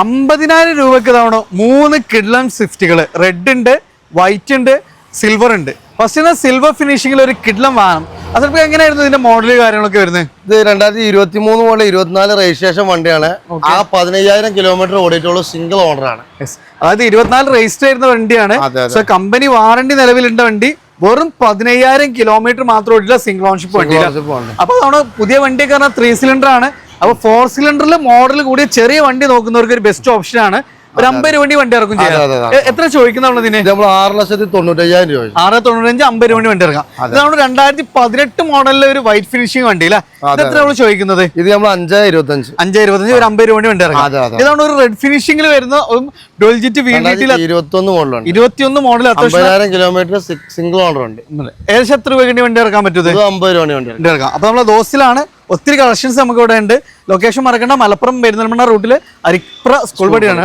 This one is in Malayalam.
50,000 രൂപക്ക് തവണ 3 കിഡ്ലം സ്വിഫ്റ്റുകൾ. റെഡ് ഉണ്ട്, വൈറ്റ് ഉണ്ട്, സിൽവർ ഉണ്ട്. ഫസ്റ്റ് സിൽവർ ഫിനിഷിംഗിൽ ഒരു കിഡ്ലം വാങ്ങണം. അതിപ്പോ എങ്ങനെയായിരുന്നു ഇതിന്റെ മോഡല് കാര്യങ്ങളൊക്കെ വരുന്നത്? ഇത് 2023 മുതൽ 24 രജിസ്ട്രേഷൻ വണ്ടിയാണ്. ആ 15,000 കിലോമീറ്റർ ഓടിയിട്ടുള്ള സിംഗിൾ ഓണർ ആണ്. അതായത് 24 രജിസ്റ്റർ ചെയ്യുന്ന വണ്ടിയാണ്. സോ കമ്പനി വാറണ്ടി നിലവിലുണ്ട വണ്ടി. വെറും 15,000 കിലോമീറ്റർ മാത്രം ഓടില്ല, സിംഗിൾ ഓൺഷിപ്പ് വണ്ടിയാണ്. അപ്പൊ അതാണ് പുതിയ വണ്ടിയൊക്കെ പറഞ്ഞാൽ 3 സിലിണ്ടർ ആണ്. അപ്പൊ 4 സിലിണ്ടറിൽ മോഡൽ കൂടിയ ചെറിയ വണ്ടി നോക്കുന്നവർക്ക് ഒരു ബെസ്റ്റ് ഓപ്ഷൻ ആണ്. ഒരു 50 വണ്ടി ഇറക്കും ചെയ്യാം. എത്ര ചോദിക്കുന്നുള്ളതിന്? നമ്മൾ 6,95,000 രൂപ. 6,95,000 50 വണ്ടി ഇറക്കാം. ഇതാണ് 2018 മോഡലിലെ ഒരു വൈറ്റ് ഫിനിഷിംഗ് വണ്ടി അല്ലേ? എത്ര നമ്മൾ ചോദിക്കുന്നത്? ഇത് നമ്മൾ 5,25,000 5,25,000 ഒരു 50 വണ്ടി ഇറക്കാം. ഇതാണ് ഒരു റെഡ് ഫിനിഷിംഗിൽ വരുന്ന 21 മോഡൽ 50,000 കിലോമീറ്റർ സിംഗിൾ ഓണർ ഉണ്ട്. ഏകദേശം എത്ര രൂപ വണ്ടി ഇറക്കാൻ പറ്റും? 50 രൂപ വണ്ടി ഇറക്കാം. അപ്പൊ നമ്മളെ ദോസ്തിലാണ് ഒത്തിരി കളക്ഷൻസ് നമുക്ക് ഇവിടെ ഉണ്ട്. ലൊക്കേഷൻ മറക്കണ്ട, മലപ്പുറം പെരിന്തൽമണ്ണ റൂട്ടില് അരിപ്ര സ്കൂൾ പടിയാണ്.